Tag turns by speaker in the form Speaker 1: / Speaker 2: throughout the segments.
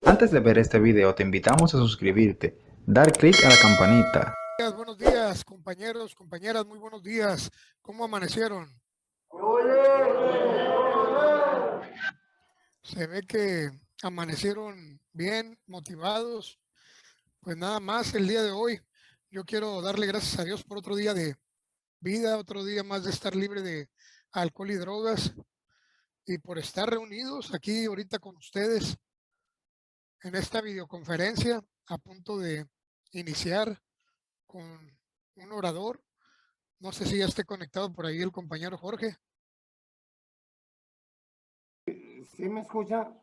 Speaker 1: Antes de ver este video, te invitamos a suscribirte, dar clic a la campanita.
Speaker 2: Buenos días, compañeros, compañeras, muy buenos días. ¿Cómo amanecieron? Se ve que amanecieron bien, motivados. Pues nada más el día de hoy. Yo quiero darle gracias a Dios por otro día de vida, otro día más de estar libre de alcohol y drogas y por estar reunidos aquí ahorita con ustedes en esta videoconferencia a punto de iniciar con un orador. No sé si ya esté conectado por ahí el compañero Jorge.
Speaker 3: ¿Sí me escucha?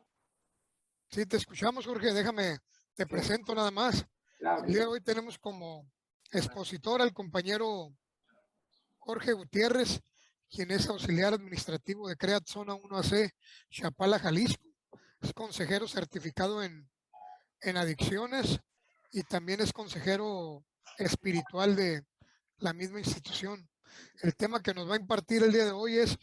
Speaker 2: Sí, te escuchamos, Jorge. Déjame, te presento nada más.
Speaker 3: Claro.
Speaker 2: El día de hoy tenemos como expositor al compañero Jorge Gutiérrez, quien es auxiliar administrativo de CREAT Zona 1AC, Chapala, Jalisco. Es consejero certificado en adicciones y también es consejero espiritual de la misma institución. El tema que nos va a impartir el día de hoy es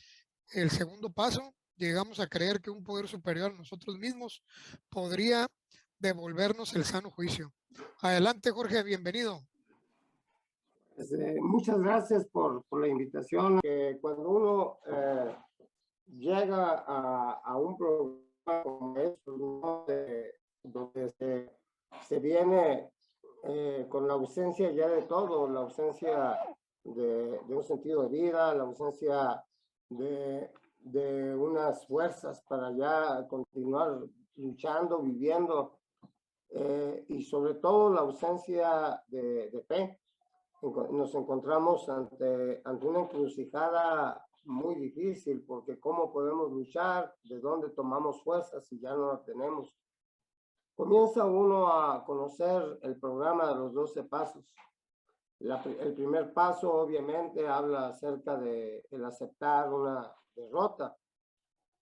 Speaker 2: el segundo paso. Llegamos a creer que un poder superior a nosotros mismos podría devolvernos el sano juicio. Adelante, Jorge, bienvenido.
Speaker 3: Muchas gracias por la invitación. Cuando uno llega a un programa como este, ¿no? Donde se viene con la ausencia ya de todo, la ausencia de un sentido de vida, la ausencia de unas fuerzas para ya continuar luchando, viviendo, y sobre todo la ausencia de fe. Nos encontramos ante una encrucijada muy difícil, porque ¿cómo podemos luchar? ¿De dónde tomamos fuerzas si ya no la tenemos? Comienza uno a conocer el programa de los 12 pasos. El primer paso, obviamente, habla acerca de el aceptar una derrota,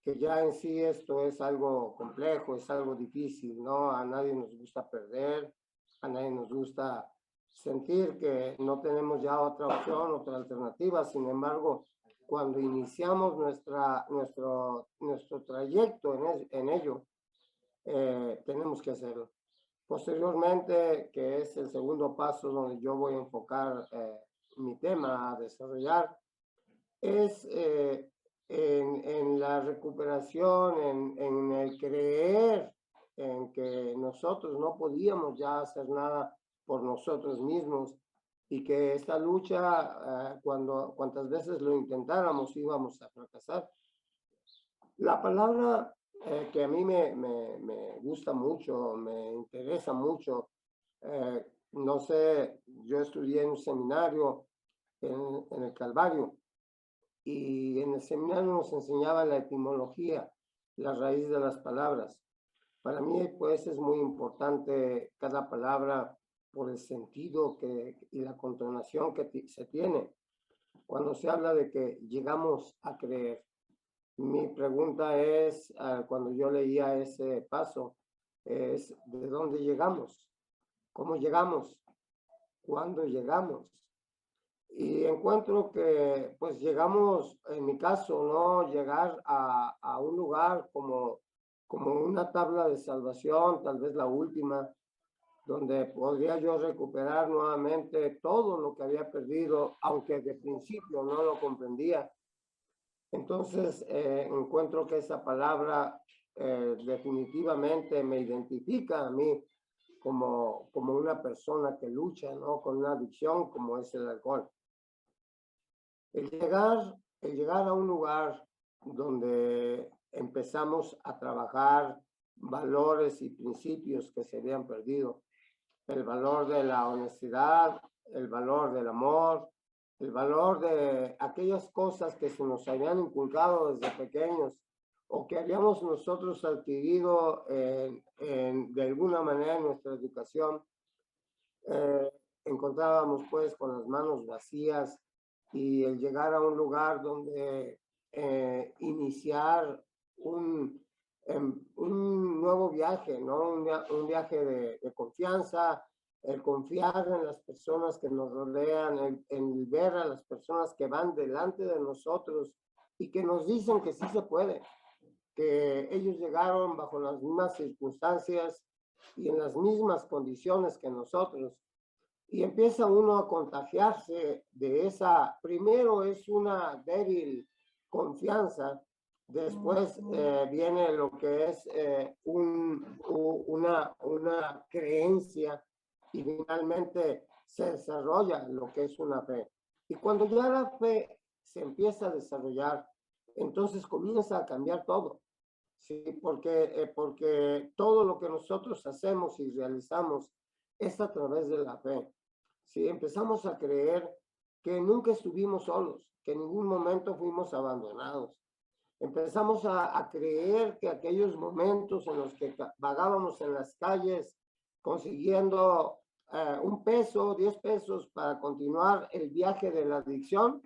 Speaker 3: que ya en sí esto es algo complejo, es algo difícil, ¿no? A nadie nos gusta perder, a nadie nos gusta sentir que no tenemos ya otra opción, otra alternativa. Sin embargo, cuando iniciamos nuestro trayecto en ello, tenemos que hacerlo. Posteriormente, que es el segundo paso donde yo voy a enfocar mi tema a desarrollar, es en la recuperación, en el creer en que nosotros no podíamos ya hacer nada por nosotros mismos y que esta lucha, cuantas veces lo intentáramos, íbamos a fracasar. La palabra que a mí me gusta mucho, me interesa mucho, no sé, yo estudié en un seminario en el Calvario, y en el seminario nos enseñaba la etimología, la raíz de las palabras. Para mí, pues, es muy importante cada palabra por el sentido y la contonación que se tiene. Cuando se habla de que llegamos a creer, mi pregunta es, cuando yo leía ese paso, es ¿de dónde llegamos? ¿Cómo llegamos? ¿Cuándo llegamos? Y encuentro que pues llegamos, en mi caso, ¿no? Llegar a un lugar como una tabla de salvación, tal vez la última, donde podría yo recuperar nuevamente todo lo que había perdido, aunque de principio no lo comprendía. Entonces, encuentro que esa palabra definitivamente me identifica a mí como una persona que lucha, ¿no? Con una adicción como es el alcohol. El llegar a un lugar donde empezamos a trabajar valores y principios que se habían perdido, el valor de la honestidad, el valor del amor, el valor de aquellas cosas que se nos habían inculcado desde pequeños o que habíamos nosotros adquirido de alguna manera en nuestra educación. Encontrábamos pues con las manos vacías, y el llegar a un lugar donde iniciar un nuevo viaje, ¿no? Un viaje de confianza, el confiar en las personas que nos rodean, el ver a las personas que van delante de nosotros y que nos dicen que sí se puede, que ellos llegaron bajo las mismas circunstancias y en las mismas condiciones que nosotros, y empieza uno a contagiarse de esa, primero es una débil confianza, después viene lo que es una creencia y finalmente se desarrolla lo que es una fe. Y cuando ya la fe se empieza a desarrollar, entonces comienza a cambiar todo. Sí, porque todo lo que nosotros hacemos y realizamos es a través de la fe. Sí, empezamos a creer que nunca estuvimos solos, que en ningún momento fuimos abandonados. Empezamos a creer que aquellos momentos en los que vagábamos en las calles consiguiendo un peso, 10 pesos para continuar el viaje de la adicción,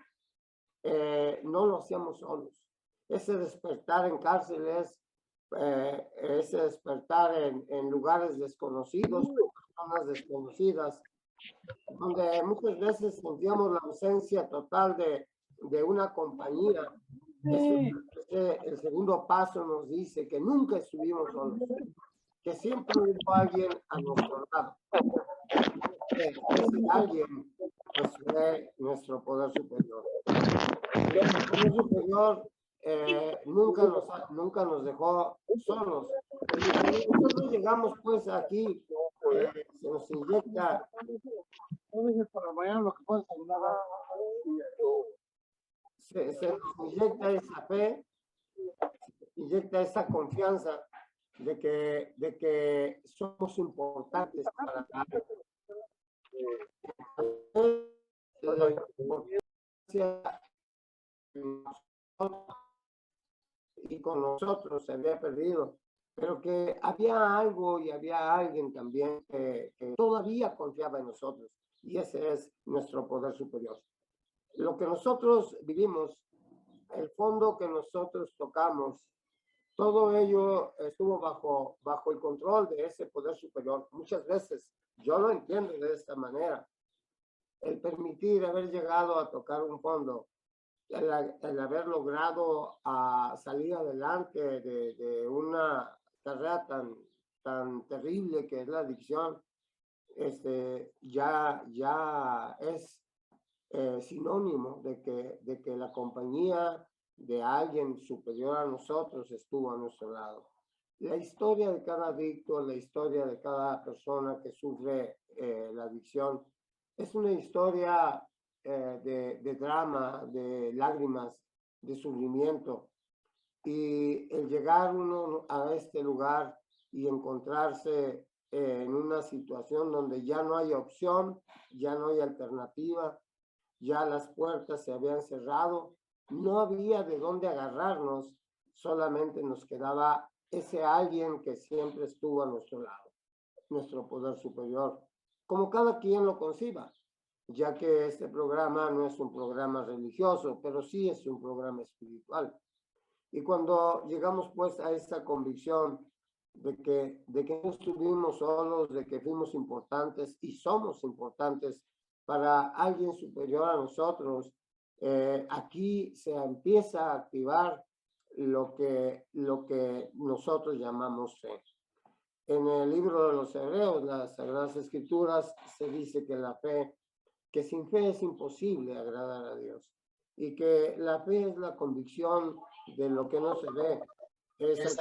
Speaker 3: no lo hacíamos solos. Ese despertar en cárceles, ese despertar en lugares desconocidos, con personas desconocidas, donde muchas veces sentíamos la ausencia total de una compañía. El segundo paso nos dice que nunca estuvimos solos, que siempre hubo alguien a nuestro lado. Ese alguien pues, fue nuestro poder superior. El poder superior nunca nos dejó solos. Y cuando nosotros llegamos pues aquí, se nos inyecta se nos inyecta esa fe, inyecta esa confianza de que somos importantes para alguien. La importancia y con nosotros se había perdido, pero que había algo y había alguien también que todavía confiaba en nosotros, y ese es nuestro poder superior. Lo que nosotros vivimos, el fondo que nosotros tocamos, todo ello estuvo bajo el control de ese poder superior. Muchas veces yo lo entiendo de esta manera. El permitir haber llegado a tocar un fondo, el haber logrado salir adelante de una carrera tan terrible que es la adicción, ya es sinónimo de que la compañía de alguien superior a nosotros estuvo a nuestro lado. La historia de cada adicto, la historia de cada persona que sufre la adicción, es una historia de drama, de lágrimas, de sufrimiento. Y el llegar uno a este lugar y encontrarse en una situación donde ya no hay opción, ya no hay alternativa, ya las puertas se habían cerrado, no había de dónde agarrarnos, solamente nos quedaba ese alguien que siempre estuvo a nuestro lado, nuestro poder superior, como cada quien lo conciba, ya que este programa no es un programa religioso, pero sí es un programa espiritual. Y cuando llegamos pues a esa convicción de que no estuvimos solos, de que fuimos importantes y somos importantes para alguien superior a nosotros, aquí se empieza a activar lo que nosotros llamamos fe. En el libro de los Hebreos, las Sagradas Escrituras, se dice que la fe, que sin fe es imposible agradar a Dios, y que la fe es la convicción de lo que no se ve, es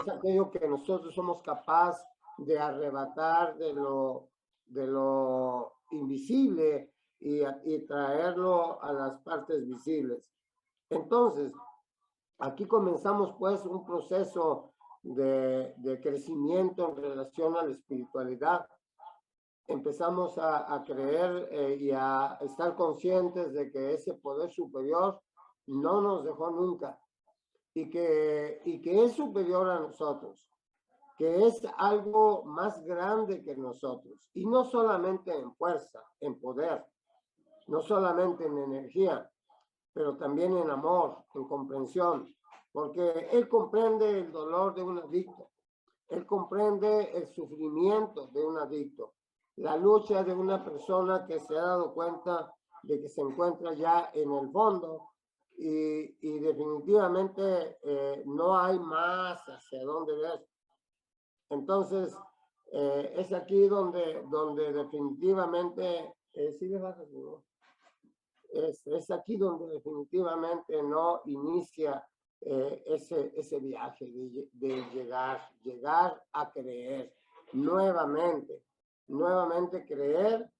Speaker 3: aquello que nosotros somos capaces de arrebatar de lo invisible y traerlo a las partes visibles. Entonces, aquí comenzamos pues un proceso de crecimiento en relación a la espiritualidad. Empezamos a creer y a estar conscientes de que ese poder superior no nos dejó nunca y que es superior a nosotros, que es algo más grande que nosotros, y no solamente en fuerza, en poder, no solamente en energía, pero también en amor, en comprensión, porque Él comprende el dolor de un adicto, Él comprende el sufrimiento de un adicto, la lucha de una persona que se ha dado cuenta de que se encuentra ya en el fondo y definitivamente no hay más hacia dónde ver. Entonces, es aquí donde definitivamente, sí le bajas, ¿no? Es aquí donde definitivamente no inicia ese viaje de llegar a creer nuevamente creer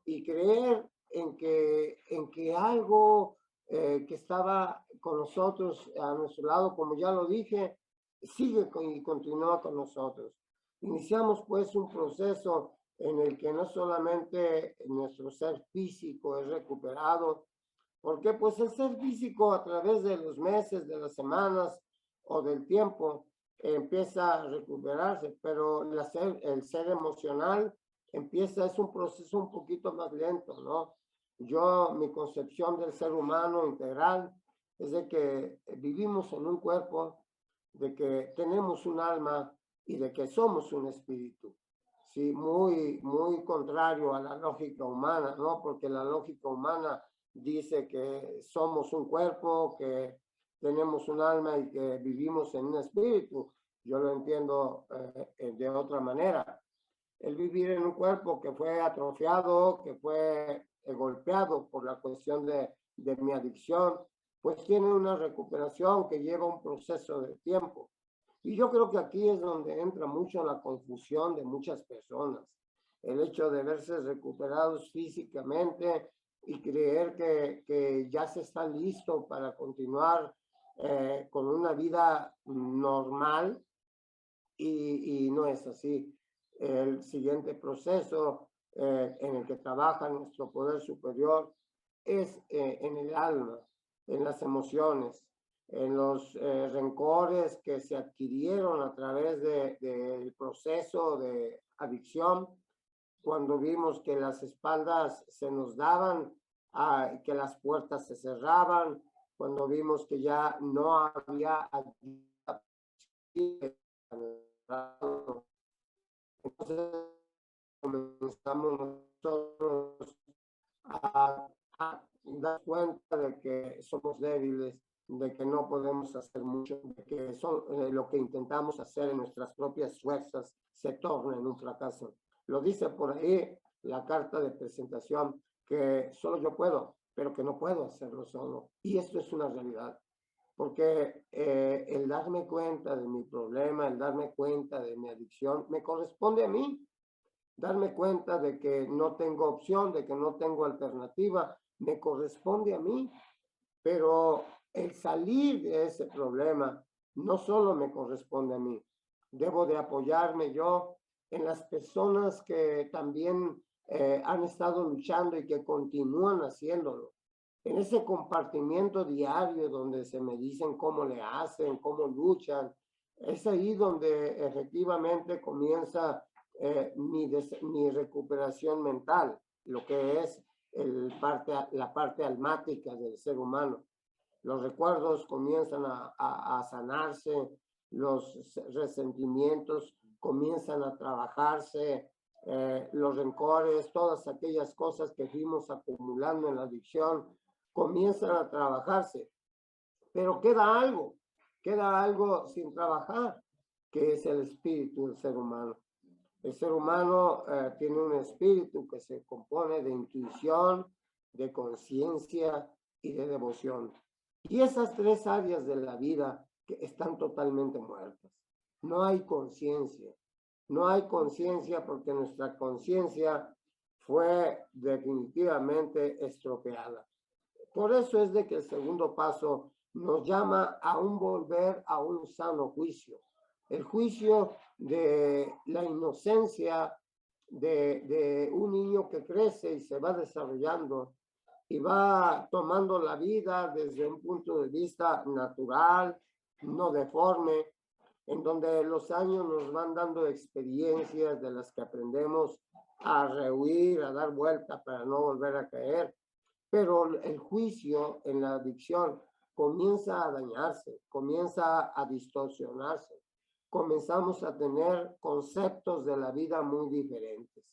Speaker 3: y creer en que algo que estaba con nosotros a nuestro lado, como ya lo dije, sigue y continúa con nosotros. Iniciamos pues un proceso en el que no solamente nuestro ser físico es recuperado, porque pues el ser físico a través de los meses, de las semanas o del tiempo empieza a recuperarse, pero el ser emocional es un proceso un poquito más lento, ¿no? Mi concepción del ser humano integral es de que vivimos en un cuerpo, de que tenemos un alma y de que somos un espíritu. Sí, muy contrario a la lógica humana, ¿no? Porque la lógica humana dice que somos un cuerpo, que tenemos un alma y que vivimos en un espíritu. Yo lo entiendo de otra manera. El vivir en un cuerpo que fue atrofiado, que fue golpeado por la cuestión de mi adicción, pues tiene una recuperación que lleva un proceso de tiempo. Y yo creo que aquí es donde entra mucho la confusión de muchas personas. El hecho de verse recuperados físicamente y creer que ya se está listo para continuar con una vida normal y no es así. El siguiente proceso en el que trabaja nuestro poder superior es en el alma, en las emociones, en los rencores que se adquirieron a través del proceso de adicción, cuando vimos que las espaldas se nos daban, que las puertas se cerraban, cuando vimos que ya no había ayuda. Entonces comenzamos nosotros a dar cuenta de que somos débiles, de que no podemos hacer mucho, de que lo que intentamos hacer en nuestras propias fuerzas se torna en un fracaso. Lo dice por ahí la carta de presentación, que solo yo puedo, pero que no puedo hacerlo solo. Y esto es una realidad, porque el darme cuenta de mi problema, el darme cuenta de mi adicción, me corresponde a mí. Darme cuenta de que no tengo opción, de que no tengo alternativa, me corresponde a mí. Pero el salir de ese problema no solo me corresponde a mí, debo de apoyarme yo en las personas que también han estado luchando y que continúan haciéndolo. En ese compartimiento diario donde se me dicen cómo le hacen, cómo luchan, es ahí donde efectivamente comienza mi recuperación mental, lo que es la parte almática del ser humano. Los recuerdos comienzan a sanarse, los resentimientos comienzan a trabajarse, los rencores, todas aquellas cosas que fuimos acumulando en la adicción comienzan a trabajarse. Pero queda algo sin trabajar, que es el espíritu del ser humano. El ser humano tiene un espíritu que se compone de intuición, de conciencia y de devoción. Y esas tres áreas de la vida que están totalmente muertas. No hay conciencia. No hay conciencia porque nuestra conciencia fue definitivamente estropeada. Por eso es de que el segundo paso nos llama a un volver a un sano juicio. El juicio de la inocencia de un niño que crece y se va desarrollando y va tomando la vida desde un punto de vista natural, no deforme, en donde los años nos van dando experiencias de las que aprendemos a rehuir, a dar vuelta para no volver a caer. Pero el juicio en la adicción comienza a dañarse, comienza a distorsionarse. Comenzamos a tener conceptos de la vida muy diferentes.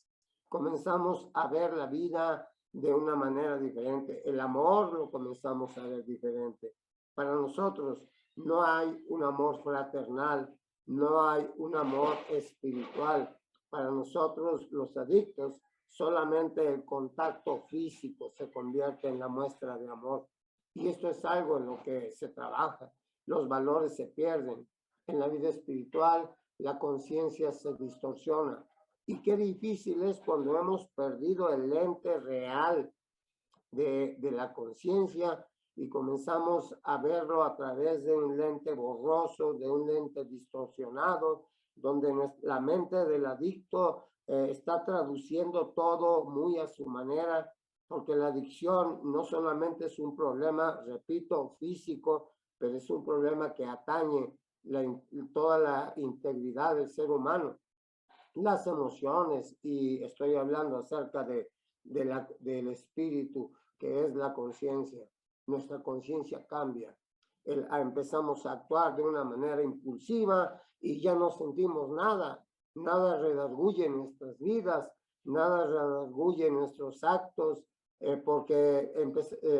Speaker 3: Comenzamos a ver la vida de una manera diferente. El amor lo comenzamos a ver diferente. Para nosotros no hay un amor fraternal, no hay un amor espiritual. Para nosotros, los adictos, solamente el contacto físico se convierte en la muestra de amor. Y esto es algo en lo que se trabaja. Los valores se pierden. En la vida espiritual, la conciencia se distorsiona. Y qué difícil es cuando hemos perdido el lente real de la conciencia y comenzamos a verlo a través de un lente borroso, de un lente distorsionado, donde la mente del adicto está traduciendo todo muy a su manera, porque la adicción no solamente es un problema, repito, físico, pero es un problema que atañe toda la integridad del ser humano, las emociones, y estoy hablando acerca del espíritu, que es la conciencia. Nuestra conciencia cambia. Empezamos a actuar de una manera impulsiva y ya no sentimos nada. Nada redarguye nuestras vidas, nada redarguye nuestros actos, porque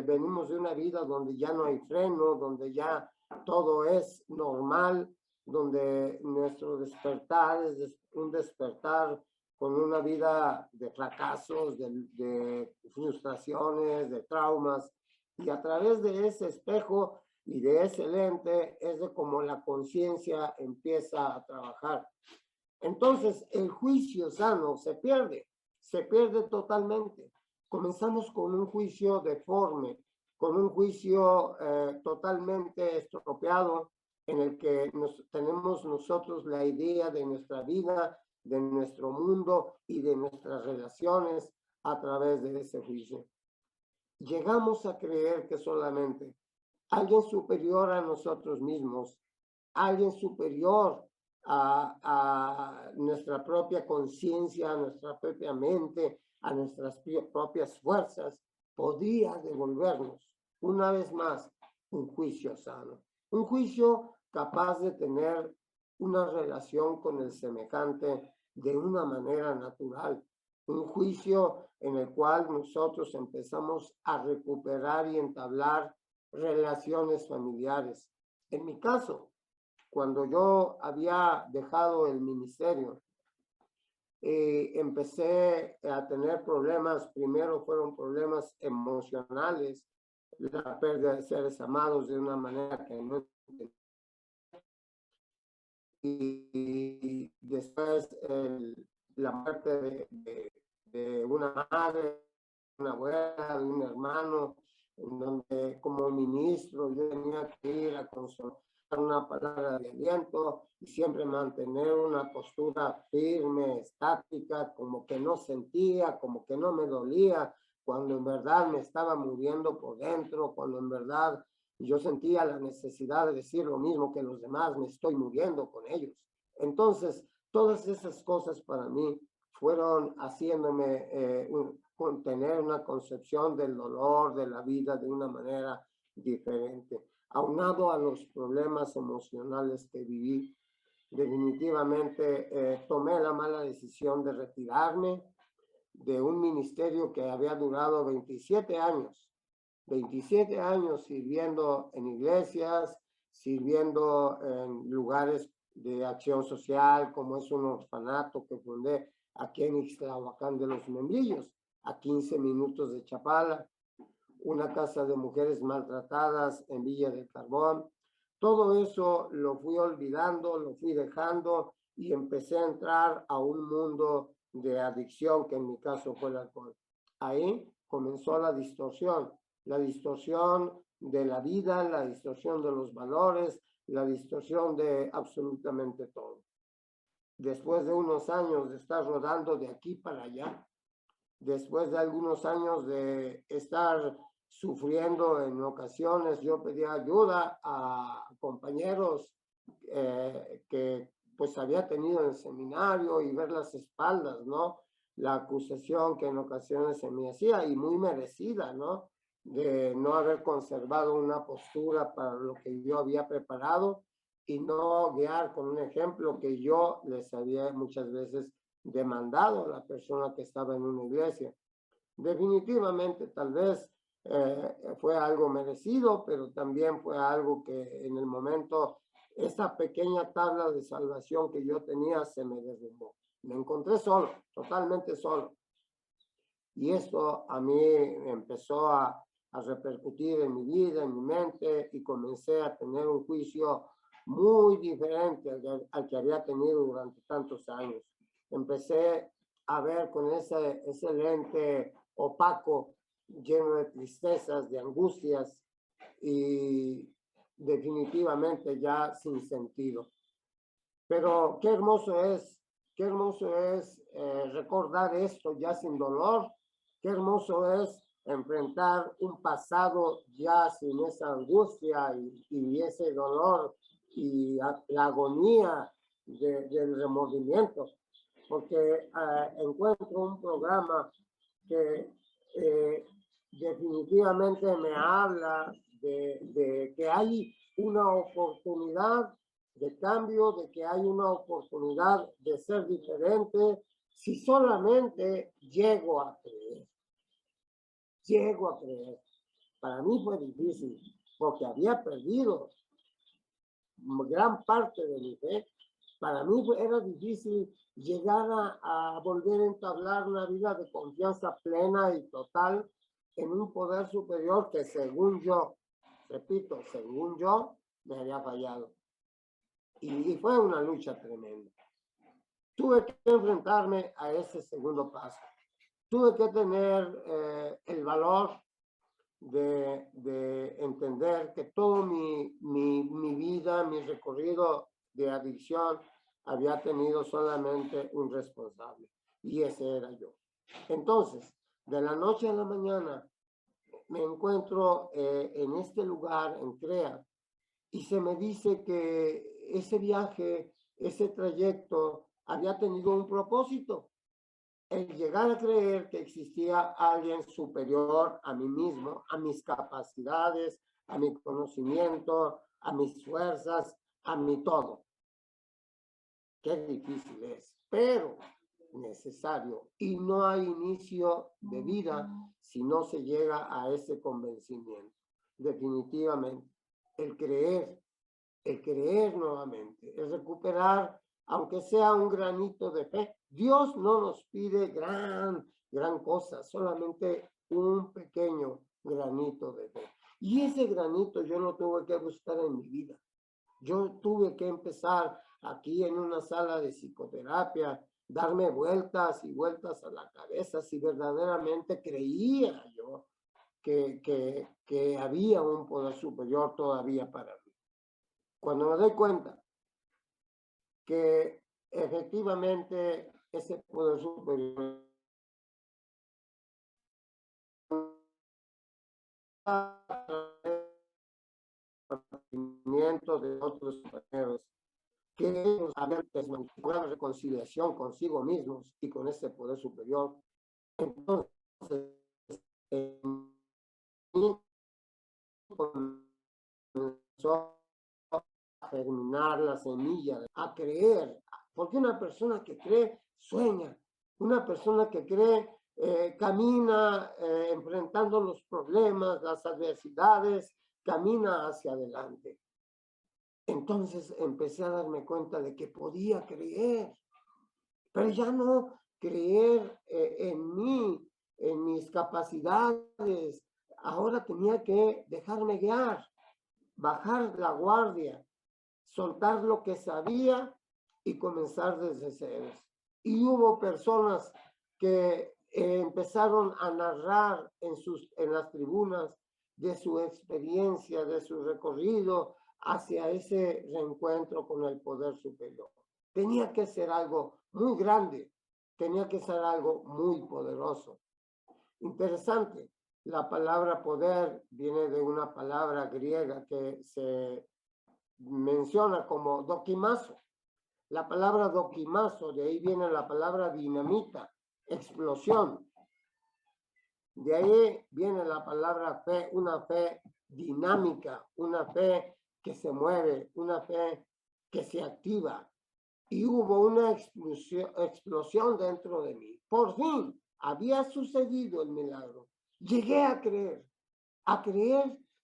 Speaker 3: venimos de una vida donde ya no hay freno, donde ya todo es normal, donde nuestro despertar es un despertar con una vida de fracasos, de frustraciones, de traumas, y a través de ese espejo y de ese lente es de cómo la conciencia empieza a trabajar. Entonces, el juicio sano se pierde totalmente. Comenzamos con un juicio deforme, con un juicio totalmente estropeado, en el que tenemos nosotros la idea de nuestra vida, de nuestro mundo y de nuestras relaciones a través de ese juicio. Llegamos a creer que solamente alguien superior a nosotros mismos, alguien superior a nuestra propia conciencia, a nuestra propia mente, a nuestras propias fuerzas, podría devolvernos una vez más un juicio sano, un juicio capaz de tener una relación con el semejante de una manera natural, un juicio en el cual nosotros empezamos a recuperar y entablar relaciones familiares. En mi caso, cuando yo había dejado el ministerio, empecé a tener problemas. Primero fueron problemas emocionales, la pérdida de seres amados de una manera que no entendía. Y después la muerte de una madre, una abuela, de un hermano, en donde como ministro yo tenía que ir a consolar una palabra de aliento y siempre mantener una postura firme, estática, como que no sentía, como que no me dolía, cuando en verdad me estaba muriendo por dentro, cuando en verdad yo sentía la necesidad de decir lo mismo que los demás, me estoy muriendo con ellos. Entonces, todas esas cosas para mí fueron haciéndome tener una concepción del dolor, de la vida de una manera diferente. Aunado a los problemas emocionales que viví, definitivamente tomé la mala decisión de retirarme de un ministerio que había durado 27 años. 27 años sirviendo en iglesias, sirviendo en lugares de acción social, como es un orfanato que fundé aquí en Ixtlahuacán de los Membrillos, a 15 minutos de Chapala, una casa de mujeres maltratadas en Villa del Carbón. Todo eso lo fui olvidando, lo fui dejando y empecé a entrar a un mundo de adicción, que en mi caso fue el alcohol. Ahí comenzó la distorsión de la vida, la distorsión de los valores, la distorsión de absolutamente todo. Después de unos años de estar rodando de aquí para allá, después de algunos años de estar sufriendo en ocasiones, yo pedía ayuda a compañeros que pues había tenido en el seminario y ver las espaldas, ¿no? La acusación que en ocasiones se me hacía y muy merecida, ¿no? De no haber conservado una postura para lo que yo había preparado y no guiar con un ejemplo que yo les había muchas veces demandado a la persona que estaba en una iglesia. Definitivamente, tal vez fue algo merecido, pero también fue algo que en el momento esa pequeña tabla de salvación que yo tenía se me derrumbó. Me encontré solo, totalmente solo. Y esto a mí empezó a repercutir en mi vida, en mi mente, y comencé a tener un juicio muy diferente al que había tenido durante tantos años. Empecé a ver con ese lente opaco, lleno de tristezas, de angustias y definitivamente ya sin sentido. Pero qué hermoso es recordar esto ya sin dolor. Qué hermoso es enfrentar un pasado ya sin esa angustia y ese dolor y la agonía del remordimiento. Porque encuentro un programa que definitivamente me habla de que hay una oportunidad de cambio, de que hay una oportunidad de ser diferente, si solamente llego a creer. Llego a creer. Para mí fue difícil, porque había perdido gran parte de mi fe. Para mí era difícil llegar a volver a entablar una vida de confianza plena y total en un poder superior que según yo, repito, según yo, me había fallado. Y fue una lucha tremenda. Tuve que enfrentarme a ese segundo paso. Tuve que tener el valor de entender que todo mi vida, mi recorrido de adicción había tenido solamente un responsable, y ese era yo. Entonces, de la noche a la mañana, me encuentro en este lugar, en CREA, y se me dice que ese viaje, ese trayecto, había tenido un propósito. El llegar a creer que existía alguien superior a mí mismo, a mis capacidades, a mi conocimiento, a mis fuerzas, a mi todo. Qué difícil es, pero necesario. Y no hay inicio de vida si no se llega a ese convencimiento. Definitivamente, el creer nuevamente, el recuperar, aunque sea un granito de fe. Dios no nos pide gran cosa, solamente un pequeño granito de fe. Y ese granito yo lo tuve que buscar en mi vida. Yo tuve que empezar aquí en una sala de psicoterapia, darme vueltas y vueltas a la cabeza si verdaderamente creía yo que había un poder superior todavía para mí. Cuando me doy cuenta que efectivamente ese poder superior de otros compañeros que ellos habían desmantelado la reconciliación consigo mismos y con ese poder superior, entonces comenzó a germinar la semilla, a creer, porque una persona que cree sueña, una persona que cree camina enfrentando los problemas, las adversidades, camina hacia adelante. Entonces empecé a darme cuenta de que podía creer, pero ya no creer en mí, en mis capacidades. Ahora tenía que dejarme guiar, bajar la guardia, soltar lo que sabía y comenzar desde cero. Y hubo personas que empezaron a narrar en las tribunas de su experiencia, de su recorrido hacia ese reencuentro con el poder superior. Tenía que ser algo muy grande, tenía que ser algo muy poderoso. Interesante, la palabra poder viene de una palabra griega que se menciona como dokimazo. La palabra dokimazo, de ahí viene la palabra dinamita, explosión. De ahí viene la palabra fe, una fe dinámica, una fe que se mueve, una fe que se activa. Y hubo una explosión dentro de mí. Por fin había sucedido el milagro. Llegué a creer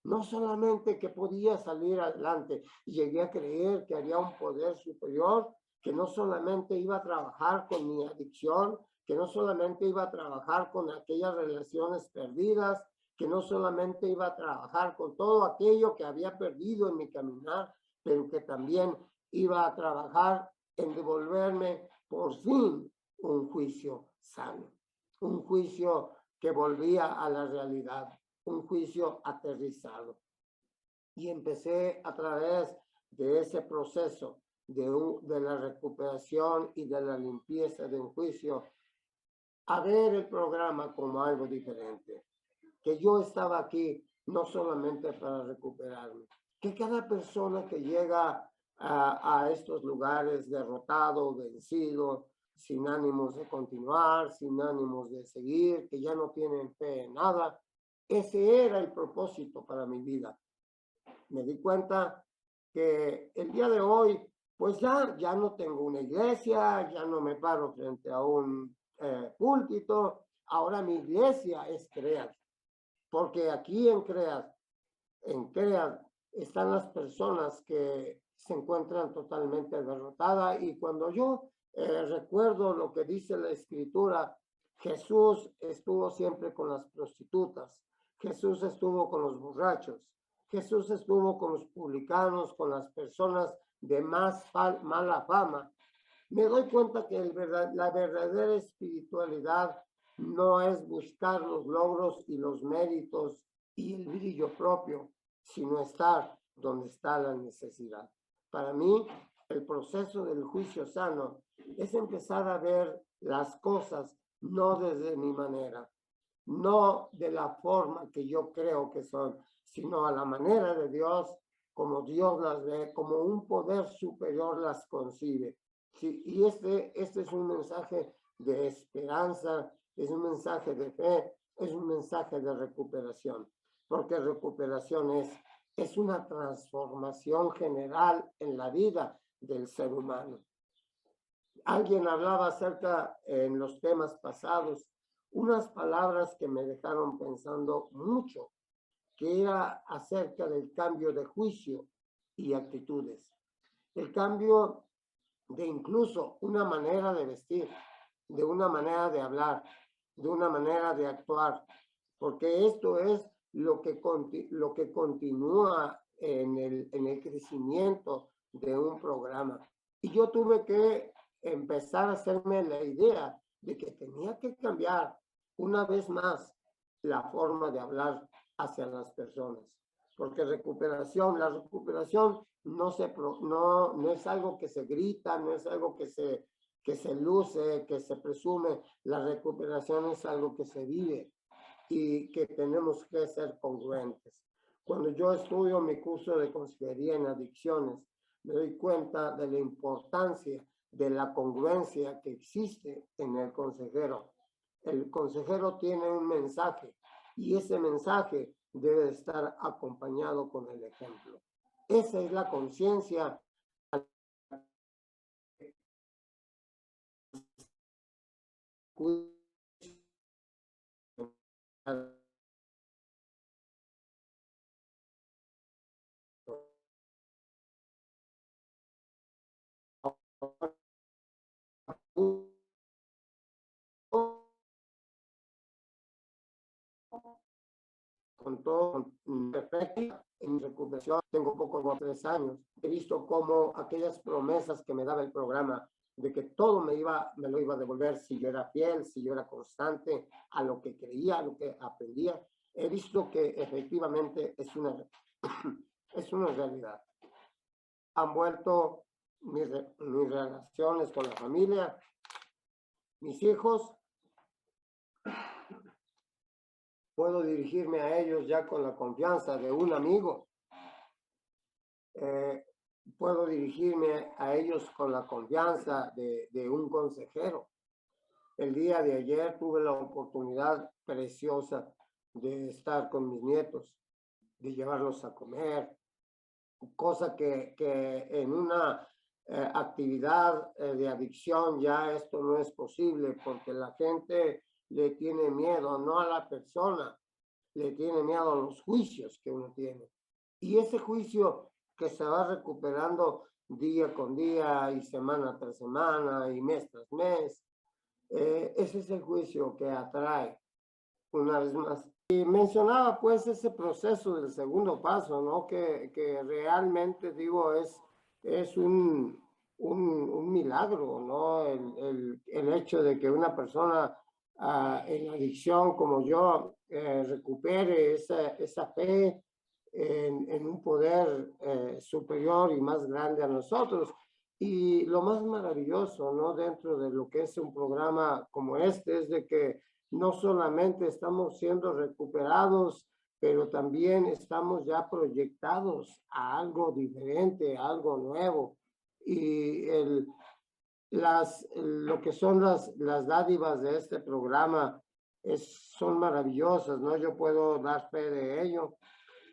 Speaker 3: No solamente que podía salir adelante, llegué a creer que había un poder superior que no solamente iba a trabajar con mi adicción, que no solamente iba a trabajar con aquellas relaciones perdidas, que no solamente iba a trabajar con todo aquello que había perdido en mi caminar, pero que también iba a trabajar en devolverme por fin un juicio sano, un juicio que volvía a la realidad, un juicio aterrizado. Y empecé a través de ese proceso de la recuperación y de la limpieza de un juicio a ver el programa como algo diferente, que yo estaba aquí no solamente para recuperarme, que cada persona que llega a estos lugares derrotado, vencido, sin ánimos de continuar, sin ánimos de seguir, que ya no tienen fe en nada, ese era el propósito para mi vida. Me di cuenta que el día de hoy, pues ya no tengo una iglesia, ya no me paro frente a un púlpito, ahora mi iglesia es CREAD, porque aquí en CREAD están las personas que se encuentran totalmente derrotadas y cuando yo recuerdo lo que dice la escritura, Jesús estuvo siempre con las prostitutas, Jesús estuvo con los borrachos, Jesús estuvo con los publicanos, con las personas de más mala fama. Me doy cuenta que la verdadera espiritualidad no es buscar los logros y los méritos y el brillo propio, sino estar donde está la necesidad. Para mí, el proceso del juicio sano es empezar a ver las cosas no desde mi manera, no de la forma que yo creo que son, sino a la manera de Dios, como Dios las ve, como un poder superior las concibe. Sí, y este es un mensaje de esperanza, es un mensaje de fe, es un mensaje de recuperación, porque recuperación es una transformación general en la vida del ser humano. Alguien hablaba acerca en los temas pasados, unas palabras que me dejaron pensando mucho, que era acerca del cambio de juicio y actitudes. El cambio de incluso una manera de vestir, de una manera de hablar, de una manera de actuar, porque esto es lo que continúa en el crecimiento de un programa. Y yo tuve que empezar a hacerme la idea de que tenía que cambiar una vez más la forma de hablar hacia las personas, porque la recuperación no es algo que se grita, no es algo que se luce, que se presume. La recuperación es algo que se vive y que tenemos que ser congruentes. Cuando yo estudio mi curso de consejería en adicciones, me doy cuenta de la importancia de la congruencia que existe en el consejero. El consejero tiene un mensaje y ese mensaje debe estar acompañado con el ejemplo. Esa es la conciencia con todo perfecto en recuperación. Tengo poco como 3 años. He visto cómo aquellas promesas que me daba el programa de que todo me lo iba a devolver si yo era fiel, si yo era constante a lo que creía, a lo que aprendía. He visto que efectivamente es una realidad. Han vuelto mis relaciones con la familia, mis hijos. Puedo dirigirme a ellos ya con la confianza de un amigo. Puedo dirigirme a ellos con la confianza de un consejero. El día de ayer tuve la oportunidad preciosa de estar con mis nietos, de llevarlos a comer, cosa que en una actividad de adicción ya esto no es posible porque la gente le tiene miedo, no a la persona, le tiene miedo a los juicios que uno tiene. Y ese juicio que se va recuperando día con día y semana tras semana y mes tras mes, ese es el juicio que atrae una vez más. Y mencionaba pues ese proceso del segundo paso, ¿no? Que realmente digo es un milagro, ¿no? El hecho de que una persona en adicción como yo recupere esa fe en un poder superior y más grande a nosotros. Y lo más maravilloso, ¿no? Dentro de lo que es un programa como este es de que no solamente estamos siendo recuperados, pero también estamos ya proyectados a algo diferente, a algo nuevo. Y lo que son las dádivas de este programa son maravillosas, ¿no? Yo puedo dar fe de ello.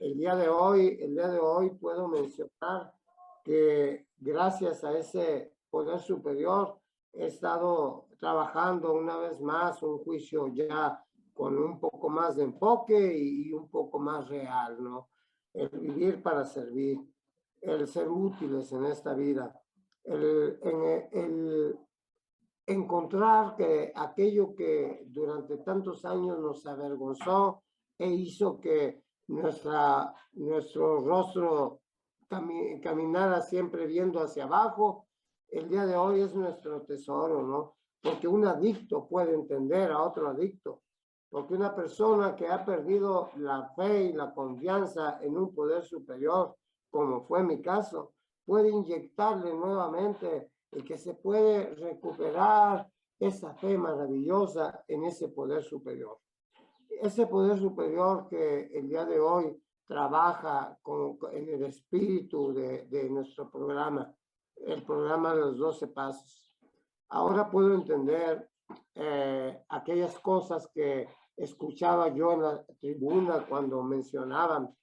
Speaker 3: El día de hoy puedo mencionar que gracias a ese poder superior he estado trabajando una vez más un juicio ya con un poco más de enfoque y un poco más real, ¿no? El vivir para servir, el ser útiles en esta vida, el encontrar que aquello que durante tantos años nos avergonzó e hizo que nuestro rostro caminara siempre viendo hacia abajo, el día de hoy es nuestro tesoro, ¿no? Porque un adicto puede entender a otro adicto, porque una persona que ha perdido la fe y la confianza en un poder superior, como fue mi caso, puede inyectarle nuevamente y que se puede recuperar esa fe maravillosa en ese poder superior. Ese poder superior que el día de hoy trabaja en el espíritu de nuestro programa, el programa de los 12 pasos. Ahora puedo entender aquellas cosas que escuchaba yo en la tribuna cuando mencionaban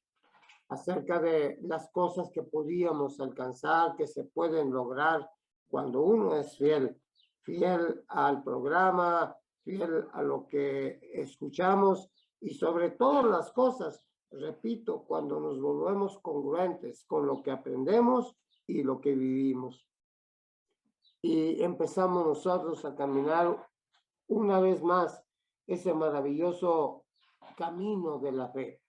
Speaker 3: acerca de las cosas que podíamos alcanzar, que se pueden lograr cuando uno es fiel al programa, fiel a lo que escuchamos y sobre todas las cosas, repito, cuando nos volvemos congruentes con lo que aprendemos y lo que vivimos. Y empezamos nosotros a caminar una vez más ese maravilloso camino de la fe.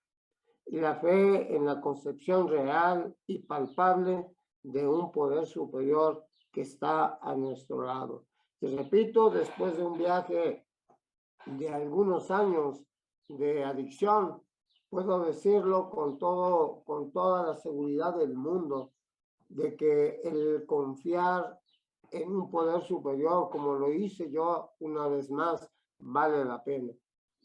Speaker 3: Y la fe en la concepción real y palpable de un poder superior que está a nuestro lado. Y repito, después de un viaje de algunos años de adicción, puedo decirlo con toda la seguridad del mundo, de que el confiar en un poder superior, como lo hice yo una vez más, vale la pena,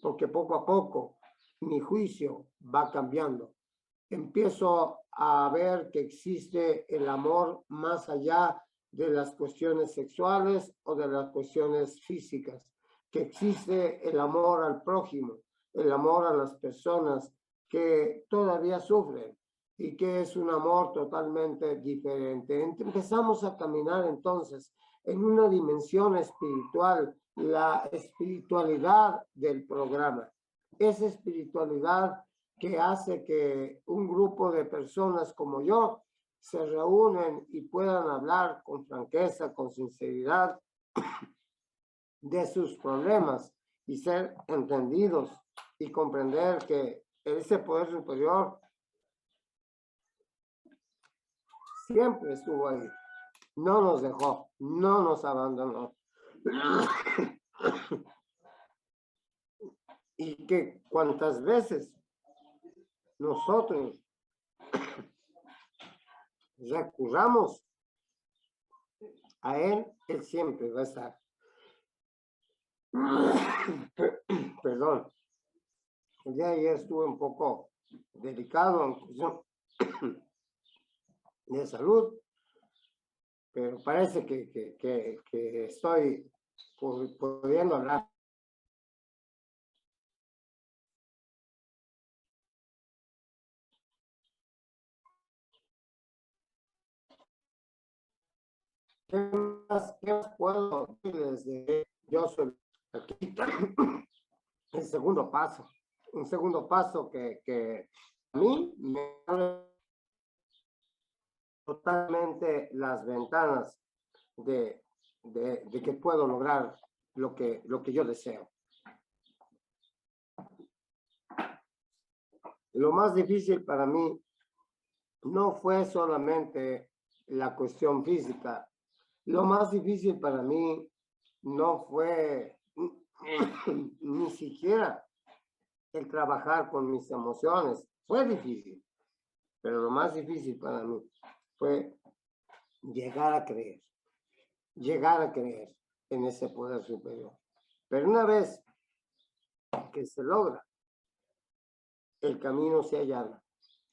Speaker 3: porque poco a poco mi juicio va cambiando. Empiezo a ver que existe el amor más allá de las cuestiones sexuales o de las cuestiones físicas, que existe el amor al prójimo, el amor a las personas que todavía sufren y que es un amor totalmente diferente. Empezamos a caminar entonces en una dimensión espiritual, la espiritualidad del programa. Esa espiritualidad que hace que un grupo de personas como yo se reúnen y puedan hablar con franqueza, con sinceridad de sus problemas y ser entendidos y comprender que ese poder superior siempre estuvo ahí, no nos dejó, no nos abandonó. Y que cuantas veces nosotros recurramos a él, él siempre va a estar. Perdón, el día de ayer estuve un poco delicado en cuestión de salud, pero parece que estoy pudiendo hablar. ¿Qué más puedo decirles? Yo soy aquí el segundo paso. un segundo paso que a mí me abre totalmente las ventanas de que puedo lograr lo que yo deseo. Lo más difícil para mí no fue solamente la cuestión física. Lo más difícil para mí no fue ni siquiera el trabajar con mis emociones. Fue difícil, pero lo más difícil para mí fue llegar a creer en ese poder superior. Pero una vez que se logra, el camino se allana,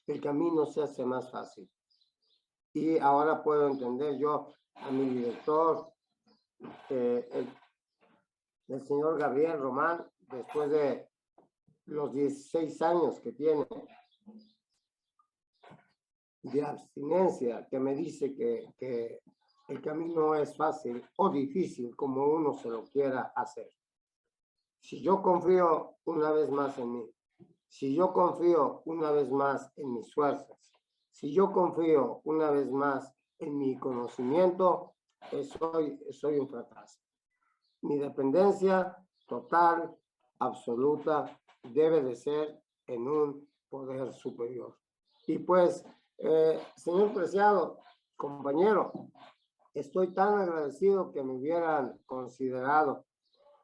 Speaker 3: el camino se hace más fácil. Y ahora puedo entender yo a mi director, el señor Gabriel Román, después de los 16 años que tiene de abstinencia, que me dice que el camino es fácil o difícil como uno se lo quiera hacer. Si yo confío una vez más en mí, si yo confío una vez más en mis fuerzas, si yo confío una vez más en mi conocimiento, soy un fracaso. Mi dependencia total, absoluta, debe de ser en un poder superior. Y pues, señor Preciado, compañero, estoy tan agradecido que me hubieran considerado.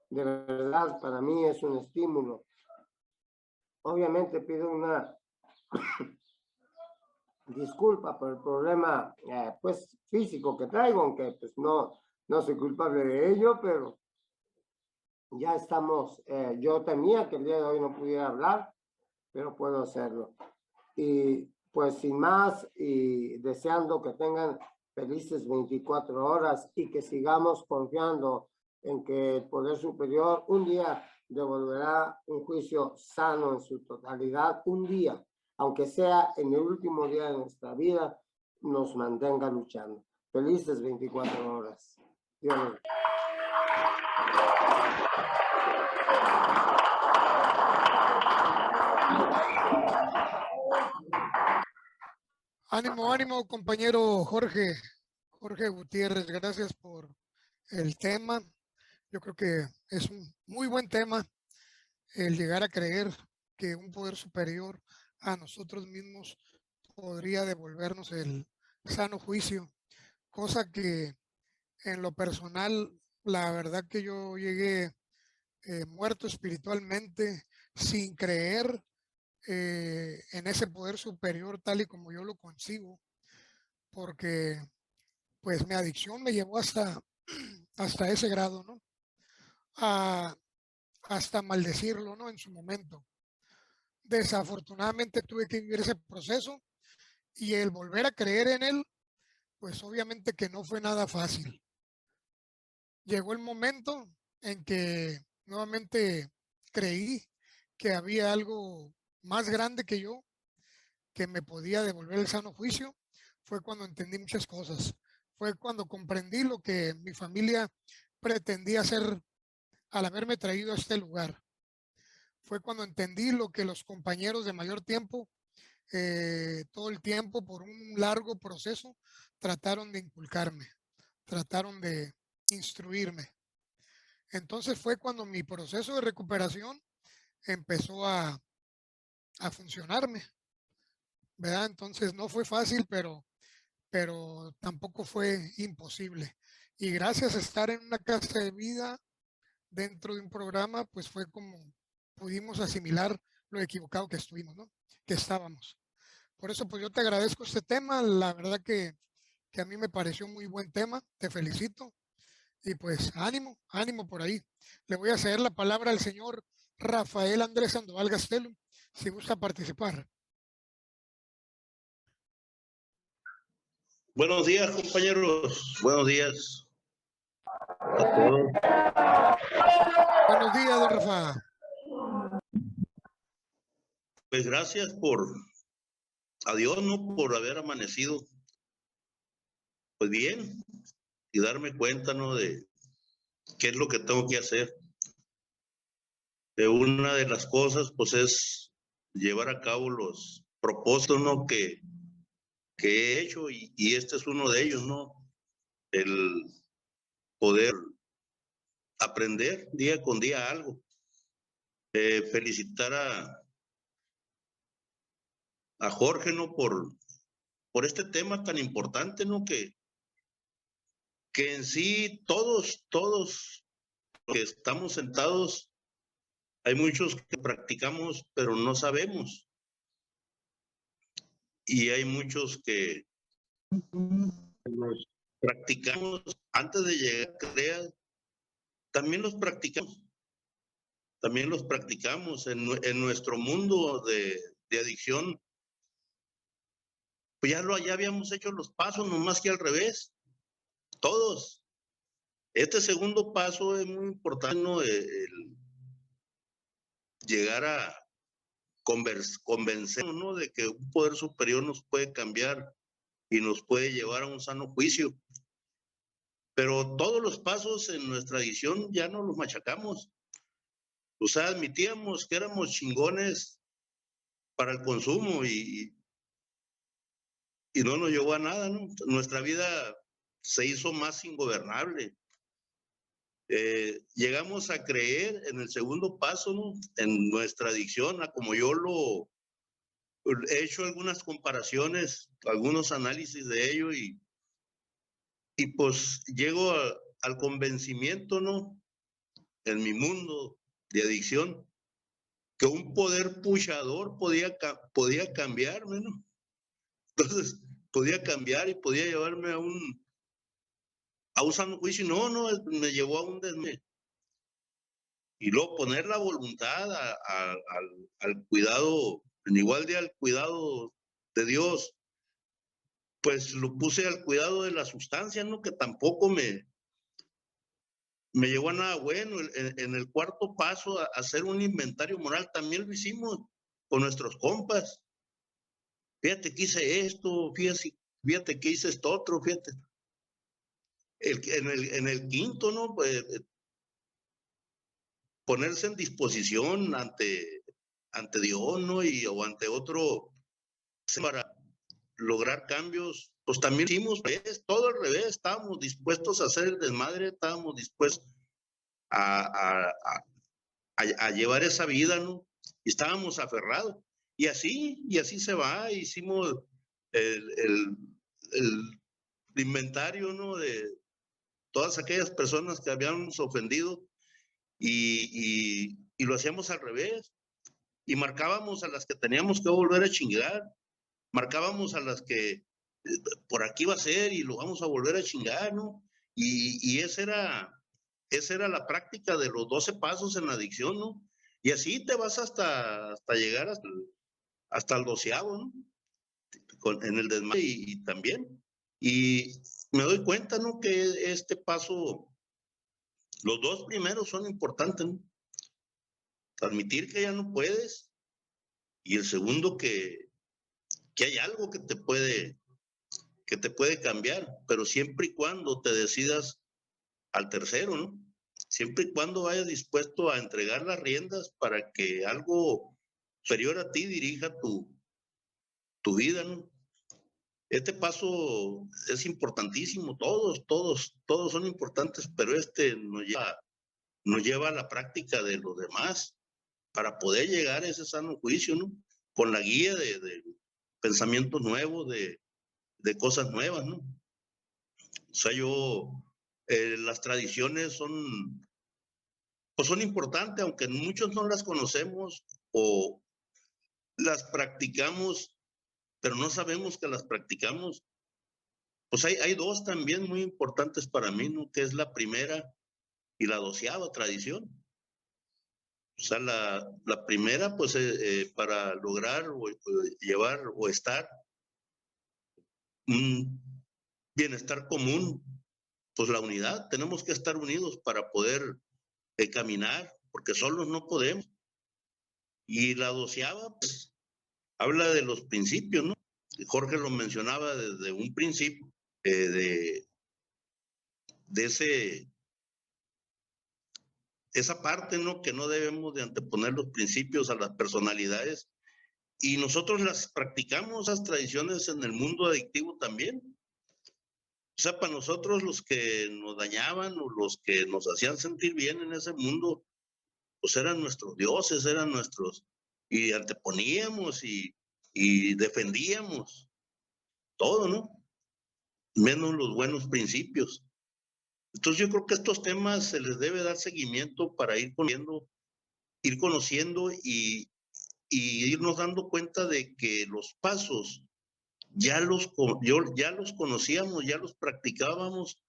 Speaker 3: De verdad, para mí es un estímulo. Obviamente pido una disculpa por el problema pues físico que traigo, aunque pues no soy culpable de ello, pero ya estamos, yo temía que el día de hoy no pudiera hablar, pero puedo hacerlo. Y pues sin más, y deseando que tengan felices 24 horas y que sigamos confiando en que el Poder Superior un día devolverá un juicio sano en su totalidad, un día, aunque sea en el último día de nuestra vida, nos mantenga luchando. Felices 24 horas. Dios los bendiga.
Speaker 2: Ánimo, ánimo, compañero Jorge Gutiérrez, gracias por el tema. Yo creo que es un muy buen tema el llegar a creer que un poder superior a nosotros mismos podría devolvernos el sano juicio, cosa que en lo personal, la verdad que yo llegué muerto espiritualmente sin creer en ese poder superior tal y como yo lo concibo, porque pues mi adicción me llevó hasta ese grado, ¿no? Hasta maldecirlo, ¿no? En su momento. Desafortunadamente tuve que vivir ese proceso y el volver a creer en él, pues obviamente que no fue nada fácil. Llegó el momento en que nuevamente creí que había algo más grande que yo que me podía devolver el sano juicio. Fue cuando entendí muchas cosas. Fue cuando comprendí lo que mi familia pretendía hacer al haberme traído a este lugar. Fue cuando entendí lo que los compañeros de mayor tiempo, todo el tiempo, por un largo proceso, trataron de inculcarme, trataron de instruirme. Entonces fue cuando mi proceso de recuperación empezó a funcionarme, ¿verdad? Entonces no fue fácil, pero tampoco fue imposible. Y gracias a estar en una casa de vida dentro de un programa, pues fue como pudimos asimilar lo equivocado que estuvimos, ¿no? Que estábamos. Por eso, pues yo te agradezco este tema. La verdad que a mí me pareció muy buen tema. Te felicito. Y pues ánimo, ánimo por ahí. Le voy a ceder la palabra al señor Rafael Andrés Sandoval Gastelum, si gusta participar.
Speaker 4: Buenos días, compañeros. Buenos días a todos.
Speaker 2: Buenos días, don Rafa.
Speaker 4: Pues gracias a Dios, ¿no? Por haber amanecido, pues bien, y darme cuenta, ¿no? De qué es lo que tengo que hacer. una de las cosas, pues, es llevar a cabo los propósitos, ¿no? que he hecho, y este es uno de ellos, ¿no? El poder aprender día con día algo. Felicitar a Jorge, ¿no? Por este tema tan importante, ¿no? Que en sí todos que estamos sentados, hay muchos que practicamos, pero no sabemos. Y hay muchos que practicamos antes de llegar a CREA, también los practicamos. También los practicamos en nuestro mundo de adicción. Pues ya habíamos hecho los pasos, nomás que al revés, todos. Este segundo paso es muy importante, ¿no? El llegar a convencernos, ¿no? De que un poder superior nos puede cambiar y nos puede llevar a un sano juicio. Pero todos los pasos en nuestra adicción ya no los machacamos. O sea, admitíamos que éramos chingones para el consumo y no nos llevó a nada, ¿no? Nuestra vida se hizo más ingobernable. Llegamos a creer en el segundo paso, ¿no? En nuestra adicción, a como yo he hecho algunas comparaciones, algunos análisis de ello y pues llego al convencimiento, ¿no? En mi mundo de adicción, que un poder puchador podía cambiarme, ¿no? Entonces, podía cambiar y podía llevarme a un sano juicio. No, me llevó a un desme. Y luego poner la voluntad al cuidado, en igual de al cuidado de Dios, pues lo puse al cuidado de la sustancia, ¿no? Que tampoco me llevó a nada bueno. En el cuarto paso, a hacer un inventario moral, también lo hicimos con nuestros compas. Fíjate que hice esto, fíjate que hice esto otro, fíjate. En el quinto, ¿no? Pues, ponerse en disposición ante Dios, ¿no? O ante otro para lograr cambios. Pues también hicimos todo al revés, estábamos dispuestos a hacer el desmadre, estábamos dispuestos a llevar esa vida, ¿no? Y estábamos aferrados. Y así se va. Hicimos el, el inventario, ¿no? De todas aquellas personas que habíamos ofendido y lo hacíamos al revés. Y marcábamos a las que teníamos que volver a chingar. Marcábamos a las que por aquí va a ser y lo vamos a volver a chingar, ¿no? Y esa era la práctica de los 12 pasos en la adicción, ¿no? Y así te vas hasta llegar hasta el 12º, ¿no? En el desmadre y también. Y me doy cuenta, ¿no? Que este paso, los dos primeros son importantes, ¿no? Admitir que ya no puedes y el segundo que hay algo que te puede cambiar, pero siempre y cuando te decidas al tercero, ¿no? Siempre y cuando vayas dispuesto a entregar las riendas para que algo superior a ti dirija tu vida, ¿no? Este paso es importantísimo, todos son importantes, pero este nos lleva a la práctica de los demás para poder llegar a ese sano juicio, ¿no? Con la guía de pensamientos nuevos, de cosas nuevas, ¿no? O sea, las tradiciones son importantes, aunque muchos no las conocemos o las practicamos, pero no sabemos que las practicamos. Pues hay dos también muy importantes para mí, ¿no? Que es la primera y la 12ª tradición. O sea, la primera, pues, para lograr o llevar o estar un bienestar común, pues la unidad. Tenemos que estar unidos para poder caminar, porque solos no podemos. Y la 12ª, pues, habla de los principios, ¿no? Jorge lo mencionaba desde un principio, de ese esa parte, ¿no? Que no debemos de anteponer los principios a las personalidades. Y nosotros las practicamos, esas tradiciones en el mundo adictivo también. O sea, para nosotros los que nos dañaban o los que nos hacían sentir bien en ese mundo, pues eran nuestros dioses, eran nuestros, y anteponíamos y defendíamos todo, ¿no? Menos los buenos principios. Entonces yo creo que estos temas se les debe dar seguimiento para ir conociendo y irnos dando cuenta de que los pasos ya los conocíamos, ya los practicábamos,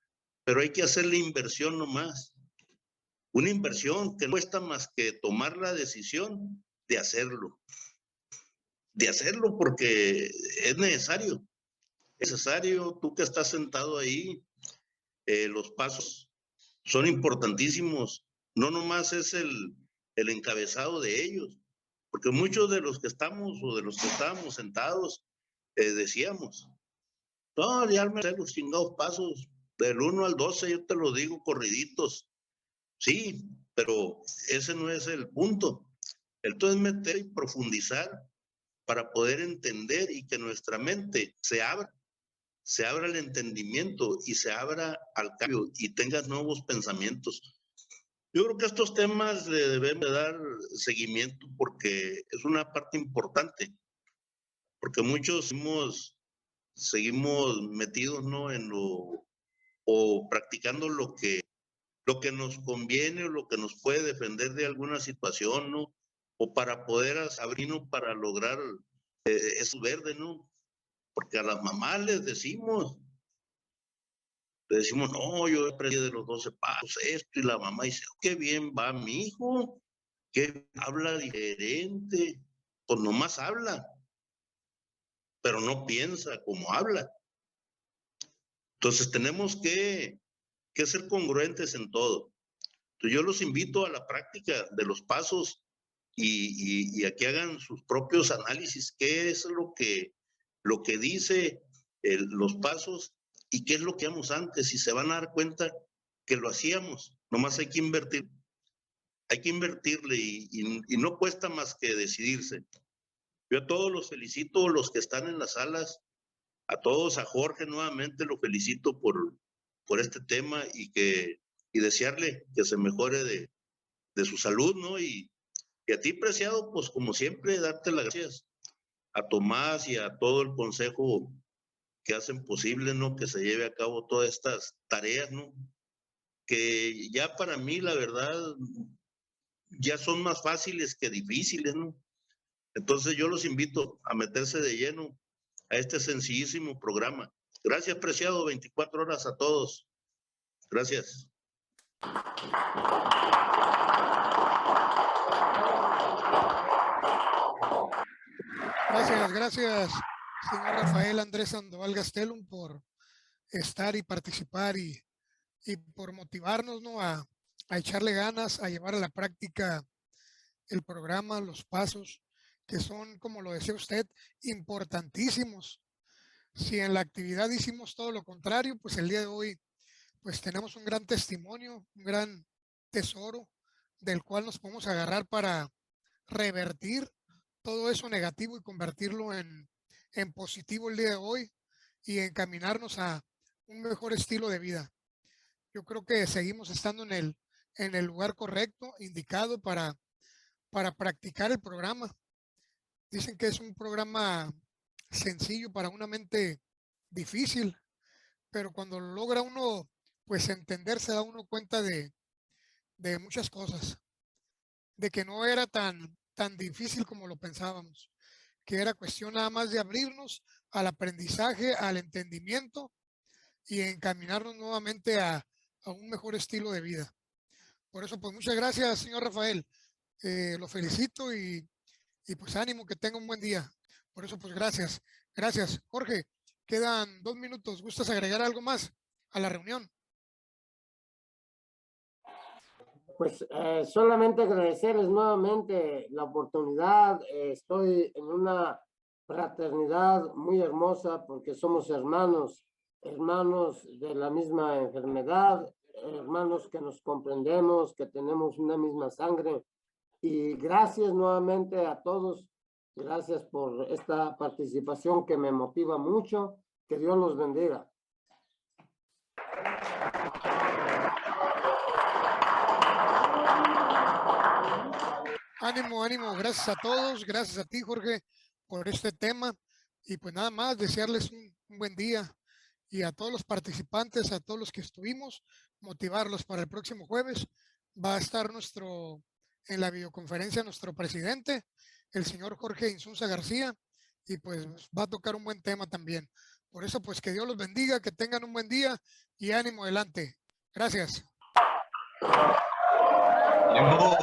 Speaker 4: pero hay que hacer la inversión nomás. Una inversión que no cuesta más que tomar la decisión de hacerlo. De hacerlo porque es necesario. Es necesario, tú que estás sentado ahí, los pasos son importantísimos. No nomás es el encabezado de ellos, porque muchos de los que estamos o de los que estábamos sentados decíamos, no, ya me sé los chingados pasos, del 1 al 12 yo te lo digo corriditos. Sí, pero ese no es el punto. Entonces meter y profundizar para poder entender y que nuestra mente se abra el entendimiento y se abra al cambio y tenga nuevos pensamientos. Yo creo que estos temas le debemos de dar seguimiento porque es una parte importante, porque muchos seguimos metidos, ¿no? O practicando lo que nos conviene o lo que nos puede defender de alguna situación, ¿no? O para poder abrirnos para lograr eso verde, ¿no? Porque a las mamás les decimos, no, yo aprendí de los 12 pasos esto, y la mamá dice, oh, qué bien va mi hijo, que habla diferente, pues nomás habla, pero no piensa como habla. Entonces tenemos que ser congruentes en todo. Entonces yo los invito a la práctica de los pasos y a que hagan sus propios análisis, qué es lo que dice los pasos y qué es lo que hacíamos antes, y se van a dar cuenta que lo hacíamos, nomás hay que invertirle y no cuesta más que decidirse. Yo a todos los felicito, los que están en las salas, a todos, a Jorge nuevamente lo felicito por este tema y desearle que se mejore de su salud, ¿no? Y a ti, Preciado, pues como siempre, darte las gracias a Tomás y a todo el consejo que hacen posible, ¿no? Que se lleve a cabo todas estas tareas, ¿no? Que ya para mí, la verdad, ya son más fáciles que difíciles, ¿no? Entonces yo los invito a meterse de lleno a este sencillísimo programa. Gracias, Preciado, 24 horas a todos. Gracias.
Speaker 2: Gracias, señor Rafael Andrés Sandoval Gastelum, por estar y participar y por motivarnos, ¿no? a echarle ganas, a llevar a la práctica el programa, los pasos, que son, como lo decía usted, importantísimos. Si en la actividad hicimos todo lo contrario, pues el día de hoy, pues tenemos un gran testimonio, un gran tesoro del cual nos podemos agarrar para revertir todo eso negativo y convertirlo en positivo el día de hoy y encaminarnos a un mejor estilo de vida. Yo creo que seguimos estando en el lugar correcto, indicado para practicar el programa. Dicen que es un programa sencillo para una mente difícil, pero cuando lo logra uno, pues entender, se da uno cuenta de muchas cosas, de que no era tan difícil como lo pensábamos, que era cuestión nada más de abrirnos al aprendizaje, al entendimiento y encaminarnos nuevamente a un mejor estilo de vida. Por eso, pues muchas gracias, señor Rafael. Lo felicito y pues ánimo, que tenga un buen día. Por eso, pues gracias. Gracias. Jorge, quedan 2 minutos. ¿Gustas agregar algo más a la reunión?
Speaker 3: Pues solamente agradecerles nuevamente la oportunidad. Estoy en una fraternidad muy hermosa porque somos hermanos de la misma enfermedad, hermanos que nos comprendemos, que tenemos una misma sangre. Y gracias nuevamente a todos. Gracias por esta participación que me motiva mucho. Que Dios los bendiga.
Speaker 2: Ánimo, ánimo. Gracias a todos. Gracias a ti, Jorge, por este tema. Y pues nada más, desearles un buen día. Y a todos los participantes, a todos los que estuvimos, motivarlos para el próximo jueves. Va a estar en la videoconferencia nuestro presidente, el señor Jorge Insunza García, y pues va a tocar un buen tema también. Por eso, pues que Dios los bendiga, que tengan un buen día y ánimo adelante. Gracias.
Speaker 4: Ánimo.